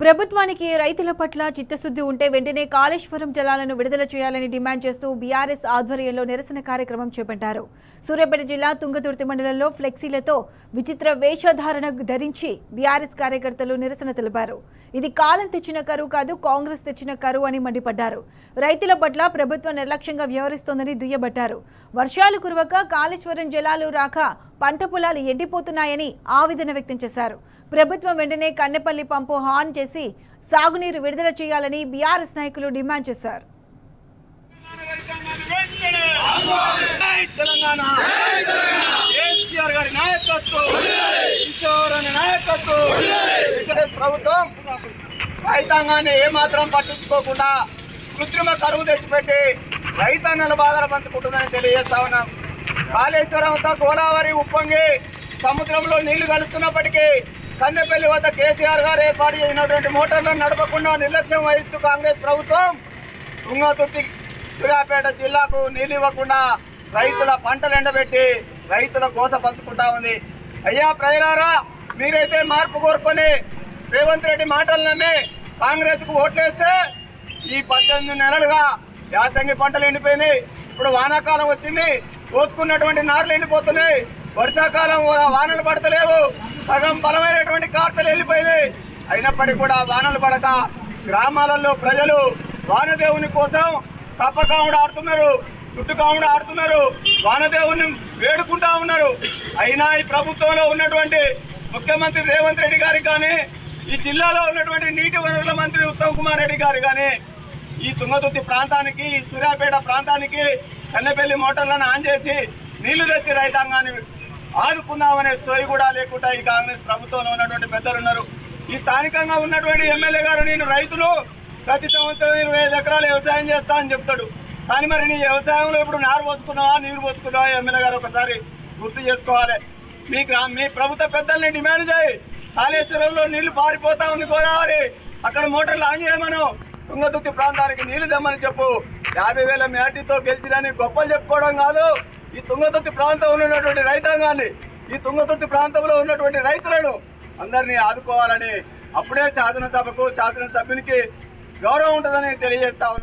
ప్రభుత్వానికి రైతుల పట్ల చిత్తశుద్ధి ఉంటే వెంటనే కాళేశ్వరం జలాలను విడుదల చేయాలని డిమాండ్ చేస్తూ బీఆర్ఎస్ ఆధ్వర్యంలో నిరసన కార్యక్రమం చేపట్టారు. సూర్యాపేట జిల్లా తుంగతుర్తి మండలంలో ఫ్లెక్సీలతో విచిత్ర వేషధారణ ధరించి బీఆర్ఎస్ కార్యకర్తలు నిరసన తెలిపారు. ఇది కాలం తెచ్చిన కరువు కాదు, కాంగ్రెస్ తెచ్చిన కరువు అని మండిపడ్డారు. రైతుల పట్ల ప్రభుత్వం నిర్లక్ష్యంగా వ్యవహరిస్తోందని దుయ్యబట్టారు. వర్షాలు కురవక కాళేశ్వరం జలాలు రాక పంట పొలాలు ఎండిపోతున్నాయని ఆవేదన వ్యక్తం చేశారు. ప్రభుత్వం వెంటనే కన్నెపల్లి పంపు ఆన్ చేసి సాగునీరు విడుదల చేయాలని బీఆర్ఎస్ నాయకులు డిమాండ్ చేశారు. ప్రభుత్వం రైతాంగాన్ని ఏమాత్రం పట్టించుకోకుండా కృత్రిమ కరువు తెచ్చిపెట్టి రైతన్నల బాధలు పంచుకుంటుందని తెలియజేస్తా ఉన్నాం. కాళేశ్వరంతో గోదావరి ఉప్పొంగి సముద్రంలో నీళ్లు కలుస్తున్నప్పటికీ కన్నెపల్లి వద్ద కేసీఆర్ గారు ఏర్పాటు చేసినటువంటి మోటార్లను నడపకుండా నిర్లక్ష్యం వహిస్తూ కాంగ్రెస్ ప్రభుత్వం తుంగతుర్తి సూర్యాపేట జిల్లాకు నీళ్లు ఇవ్వకుండా రైతుల పంటలు ఎండబెట్టి రైతుల కోస పంచుకుంటా ఉంది. అయ్యా ప్రజలారా, మీరైతే మార్పు కోరుకొని రేవంత్ రెడ్డి మాటలు నమ్మి కాంగ్రెస్ కు ఓట్లేస్తే ఈ 18 నెలలుగా యాసంగి పంటలు ఎండిపోయినాయి. ఇప్పుడు వానాకాలం వచ్చింది, కోసుకున్నటువంటి నార్లు ఎండిపోతున్నాయి. వర్షాకాలం వానలు పడతలేవు, సగం బలమైనటువంటి కార్తలు వెళ్ళిపోయినాయి. అయినప్పటికీ కూడా వానలు పడక గ్రామాలలో ప్రజలు వానదేవుని కోసం తప్పకాముడు ఆడుతున్నారు, చుట్టుకాముడు ఆడుతున్నారు, వానదేవుని వేడుకుంటా ఉన్నారు. అయినా ఈ ప్రభుత్వంలో ఉన్నటువంటి ముఖ్యమంత్రి రేవంత్ రెడ్డి గారికి కానీ, ఈ జిల్లాలో ఉన్నటువంటి నీటి వనరుల మంత్రి ఉత్తమ్ కుమార్ రెడ్డి గారు కానీ ఈ తుంగతుర్తి ప్రాంతానికి, ఈ సూర్యాపేట ప్రాంతానికి కన్నెపల్లి మోటార్లను ఆన్ చేసి నీళ్లు తెచ్చి రైతాంగాన్ని ఆదుకుందామనే సోయి కూడా లేకుండా ఈ కాంగ్రెస్ ప్రభుత్వంలో ఉన్నటువంటి పెద్దలు ఉన్నారు. ఈ స్థానికంగా ఉన్నటువంటి ఎమ్మెల్యే గారు, నేను రైతులు ప్రతి సంవత్సరం 25 ఎకరాలు వ్యవసాయం చేస్తా అని చెప్తాడు. కానీ మరి నీ వ్యవసాయంలో ఇప్పుడు నారు పోసుకున్నావా, నీరు పోసుకున్నావా? ఎమ్మెల్యే గారు ఒకసారి గుర్తు చేసుకోవాలి. మీ ప్రభుత్వ పెద్దల్ని డిమాండ్ చేయి. కాళేశ్వరంలో నీళ్లు పారిపోతా ఉంది గోదావరి, అక్కడ మోటార్లు ఆన్ చేయమను. తుంగతుర్తి ప్రాంతానికి నీళ్లు తెమ్మని చెప్పు. 50,000 మేటితో గెలిచినని గొప్పలు చెప్పుకోవడం కాదు. ఈ తుంగతుర్తి ప్రాంతంలో ఉన్నటువంటి రైతాంగాన్ని, ఈ తుంగతుర్తి ప్రాంతంలో ఉన్నటువంటి రైతులను అందరినీ ఆదుకోవాలని, అప్పుడే శాసనసభకు శాసనసభ్యునికి గౌరవం ఉంటుందని తెలియజేస్తా ఉన్నాను.